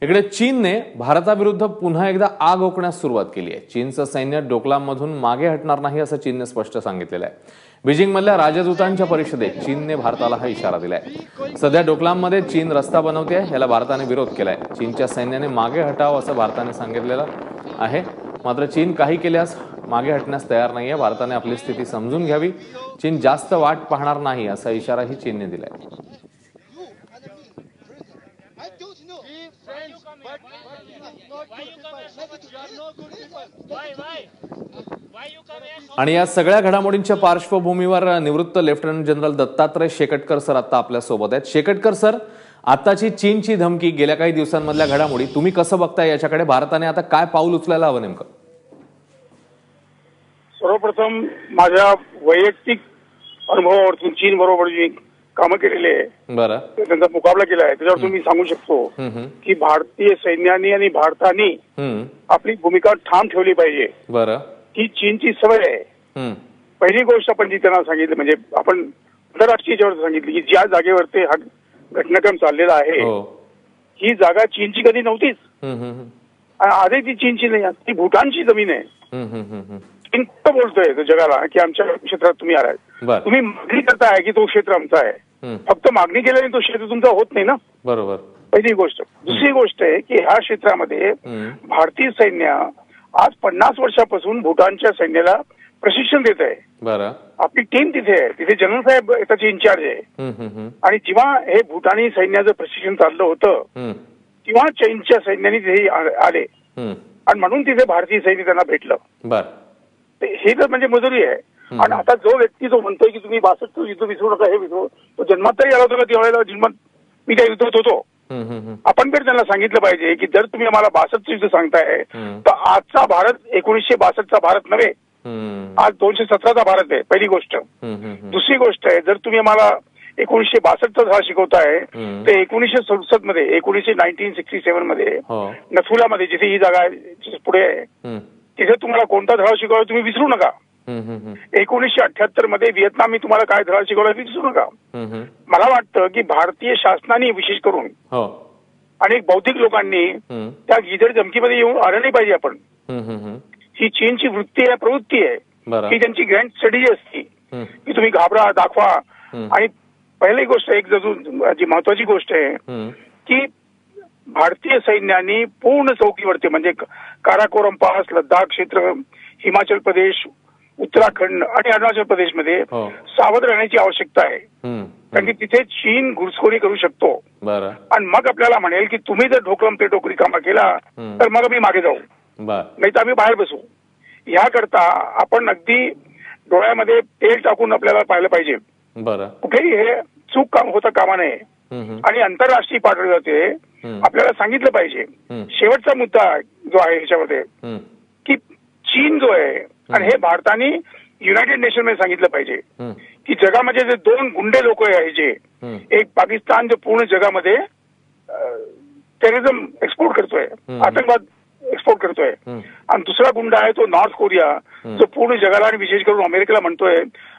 इकडे चीनने भारताविरुद्ध पुन्हा एकदा आग ओकण्यास सुरुवात केली आहे। चीनचं सैन्य डोकलाममधून मागे हटणार नाही असं चीनने स्पष्ट सांगितलेलं आहे। बीजिंगमधल्या राजदूतांच्या परिषदेत चीनने भारताला हा इशारा दिलाय। सध्या डोकलाममध्ये चीन रस्ता बनवते, याला भारताने विरोध केलाय। चीनच्या सैन्याने मागे हटावं असं भारताने सांगितलेलं आहे, मात्र चीन काही केल्यास मागे हटण्यास तयार नाहीये। भारताने आपली स्थिती समजून घ्यावी, चीन जास्त वाट पाहणार नाही असा इशाराही चीनने दिलाय। आणि या सगळ्या घडामोडींच्या पार्श्वभूमीवर निवृत्त lieutenant general Dattatray Shekatkar sir आता आपल्या सोबत आहेत। शेकटकर सर, आताची चीनची धमकी, गेल्या काही दिवसांमधल्या घडामोडी तुम्ही कसं बघताय याच्याकडे? भारताने आता काय पाऊल उचलायला हवं नेमकं? सर्वप्रथम माझ्या वैयक्तिक अनुभवावरून चीन बरोबर जी कामं केलेली आहे, बरं, त्यांचा मुकाबला केला आहे, त्याच्यावर मी सांगू शकतो की भारतीय सैन्याने आणि भारताने आपली भूमिका ठाम ठेवली पाहिजे। बरं, ही चीनची सवय आहे। पहिली गोष्ट आपण जी त्यांना सांगितली, म्हणजे आपण आंतरराष्ट्रीय याच्यावर सांगितली की ज्या जागेवर ते हा घटनाक्रम चाललेला आहे, ही जागा चीनची कधी नव्हतीच आणि आधी ती चीनची नाही, ती भूटानची जमीन आहे। चीन कुठं बोलतोय जगाला की आमच्या क्षेत्रात तुम्ही आलाय, तुम्ही मागणी करताय की तो क्षेत्र आमचा आहे। फक्त मागणी केल्याने तो क्षेत्र तुमचा होत नाही ना, बरोबर, पहिली गोष्ट। दुसरी गोष्ट आहे की ह्या क्षेत्रामध्ये भारतीय सैन्य आज 50 वर्षापासून भूटानच्या सैन्याला प्रशिक्षण देत आहे। बरं, आपली टीम तिथे आहे, तिथे जनरल साहेब त्याचे इन्चार्ज आहे। आणि जेव्हा हे भूटानी सैन्याचं प्रशिक्षण चाललं होतं तेव्हा चीनच्या सैन्याने तिथे आले आणि म्हणून तिथे भारतीय सैन्य त्यांना भेटलं। हे तर म्हणजे मजुरी आहे। आणि आता जो व्यक्ती जो म्हणतोय की तुम्ही 62 युद्ध विसरू नका, हे विसरू, तो जन्मात तरी आला होता का? त्यावेळेला जन्मात मी त्या युद्धात होतो। आपण तर त्यांना सांगितलं पाहिजे की जर तुम्ही आम्हाला 62 युद्ध सांगताय तर आजचा भारत 1962चा भारत नव्हे, आज 217चा भारत आहे, पहिली गोष्ट। दुसरी गोष्ट आहे, जर तुम्ही आम्हाला 1962चा धडा शिकवताय तर 1967 मध्ये 1967 मध्ये नथुलामध्ये जिथे ही जागा पुढे आहे तिथे तुम्हाला कोणता धडा शिकवला तुम्ही विसरू नका। 1978 मध्ये व्हिएतनामी तुम्हाला काय धडा शिकवला विसरू नका। मला वाटतं की भारतीय शासनाने विशेष करून अनेक बौद्धिक लोकांनी त्या गिजड धमकीमध्ये येऊन आलं नाही पाहिजे। आपण ही चीनची वृत्ती आहे, प्रवृत्ती आहे, ही त्यांची ग्रँड स्ट्रॅटेजी असते की तुम्ही घाबरा, दाखवा। आणि पहिली गोष्ट, एक जी महत्वाची गोष्ट आहे की भारतीय सैन्याने पूर्ण चौकीवरती म्हणजे काराकोरम पास, लडाख क्षेत्र, हिमाचल प्रदेश, उत्तराखंड आणि अरुणाचल प्रदेशमध्ये सावध राहण्याची आवश्यकता आहे। कारण की तिथे चीन घुसखोरी करू शकतो आणि मग आपल्याला म्हणेल की तुम्ही जर ढोकलम ते टोकरी कामा केला तर मग आम्ही मागे जाऊ, नाही तर आम्ही बाहेर बसू। ह्याकरता आपण अगदी डोळ्यामध्ये तेल टाकून आपल्याला पाहिलं पाहिजे, कुठेही हे चूक काम होता कामा नये। आणि आंतरराष्ट्रीय पातळीवरती आपल्याला सांगितलं पाहिजे। शेवटचा मुद्दा जो आहे ह्याच्यामध्ये की चीन जो आहे, आणि हे भारताने युनायटेड नेशन मध्ये सांगितलं पाहिजे की जगामध्ये जे दोन गुंडे लोक आहे, जे एक पाकिस्तान जो पूर्ण जगामध्ये टेररिझम एक्सपोर्ट करतोय, आतंकवाद एक्सपोर्ट करतोय, आणि दुसरा गुंडा आहे तो नॉर्थ कोरिया, जो पूर्ण जगाला आणि विशेष करून अमेरिकेला म्हणतोय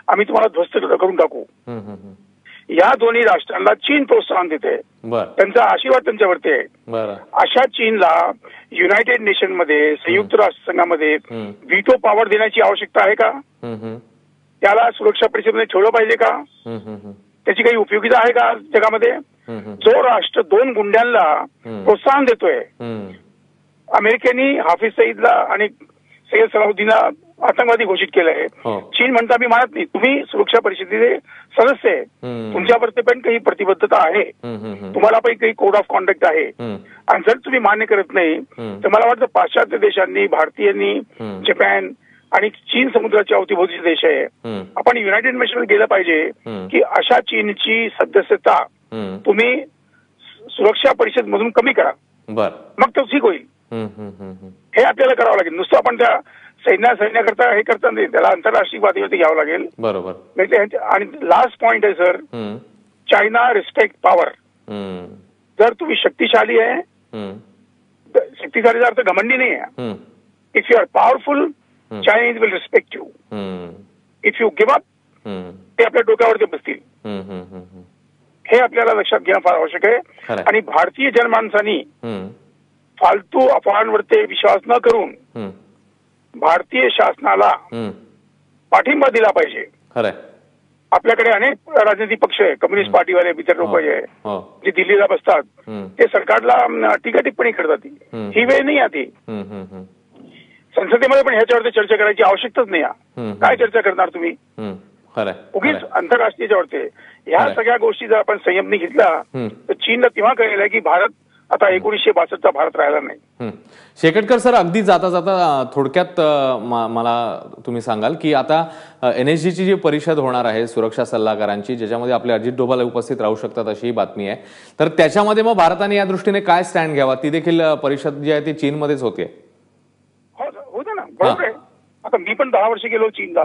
आम्ही तुम्हाला ध्वस्त करून टाकू। या दोन्ही राष्ट्रांना चीन प्रोत्साहन देते, त्यांचा आशीर्वाद त्यांच्यावरती आहे। अशा चीनला युनायटेड नेशन मध्ये, संयुक्त राष्ट्र संघामध्ये व्हीटो पॉवर देण्याची आवश्यकता आहे का? त्याला सुरक्षा परिषदेमध्ये ठेवलं पाहिजे का? त्याची काही उपयोगिता आहे का जगामध्ये? जो राष्ट्र दोन गुंड्यांना प्रोत्साहन देतोय, अमेरिकेने हाफिज सईदला आणि सय्यद सलाहुद्दीनला आतंकवादी घोषित केलंय, चीन म्हणता मी मानत नाही, तुम्ही सुरक्षा परिषदेचे सदस्य आहे, तुमच्यावरती पण काही प्रतिबद्धता आहे, तुम्हाला पण काही कोड ऑफ कॉन्डक्ट आहे, आणि जर तुम्ही मान्य करत नाही तर मला वाटतं पाश्चात्य देशांनी, भारतीयांनी, जपान आणि चीन समुद्राच्या अवतीभोवतीचे देश आहे, आपण युनायटेड नेशन गेलं पाहिजे की अशा चीनची सदस्यता तुम्ही सुरक्षा परिषद मधून कमी करा, मग तो ठीक होईल। हे आपल्याला करावं लागेल, नुसतं आपण त्या सैन्याकरता हे करता नाही, त्याला आंतरराष्ट्रीय पातळीवरती घ्यावं लागेल, बरोबर। आणि लास्ट पॉइंट आहे सर, चायना रिस्पेक्ट पॉवर। जर तुम्ही शक्तिशाली आहे, शक्तिशालीचा अर्थ घमंडी नाही आहे। If you are powerful, Chinese will respect you. If you give up, ते आपल्या डोक्यावरती बसतील। हे आपल्याला लक्षात घेणं फार आवश्यक आहे। आणि भारतीय जनमानसानी फालतू अफवांवरती विश्वास न करून भारतीय शासनाला पाठिंबा दिला पाहिजे. खरंय. आपल्याकडे अनेक राजनीतिक पक्ष आहे, कम्युनिस्ट पार्टीवाले इतर लोक आहे जे दिल्लीला बसतात, ते सरकारला टीका टिप्पणी करतात. ही वेळ नाही आधी. संसदेमध्ये पण ह्याच्यावरती चर्चा करायची आवश्यकताच नाही. काय चर्चा करणार तुम्ही? उगीच आंतरराष्ट्रीयच्यावरती ह्या सगळ्या गोष्टी जर आपण संयमने घेतला तर चीनला तेव्हा कळेल की भारत आता 1962चा भारत राहिला नाही. शेकटकर सर, अगदी जाता जाता थोडक्यात मला तुम्ही सांगाल की आता NSGची जी परिषद होणार आहे सुरक्षा सल्लागारांची, ज्याच्यामध्ये आपले अजित डोभाल उपस्थित राहू शकतात अशी बातमी आहे, तर त्याच्यामध्ये मग भारताने या दृष्टीने काय स्टँड घ्यावा? ती देखील परिषद जी आहे ती चीनमध्येच होते. होते ना, बरोबर आहे. आता मी पण 10 वर्ष गेलो चीनला.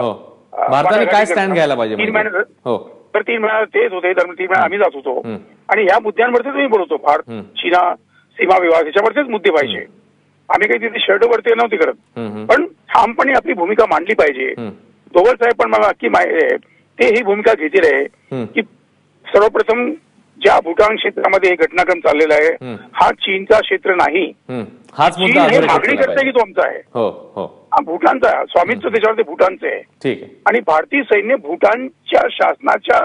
भारताने काय स्टँड घ्यायला पाहिजे? 3 महिने तर 3 महिना तेच होते, 3 महिना आम्ही जात होतो आणि ह्या मुद्द्यांवरतीच मी बोलतो. भारत चीना सीमा विवाद ह्याच्यावरतीच मुद्दे पाहिजे. आम्ही काही तिथे शर्ट वरती नव्हती करत, पण ठामपणे आपली भूमिका मांडली पाहिजे. डोभाल साहेब पण मला नक्की माहिती आहे, ते ही भूमिका घेतील आहे की सर्वप्रथम ज्या भूटान क्षेत्रामध्ये घटनाक्रम चाललेला आहे हा चीनचा क्षेत्र नाही. चीन हे मागणी करते की तो आमचा आहे. हा भूटानचा स्वामित्व त्याच्यावरती भूटानचं आहे आणि भारतीय सैन्य भूटानच्या शासनाच्या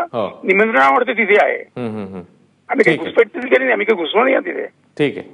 निमंत्रणावरती तिथे आहे. आम्ही काही घुसपेट तिथे केली नाही, आम्ही काही घुसलो नाही तिथे. ठीक आहे.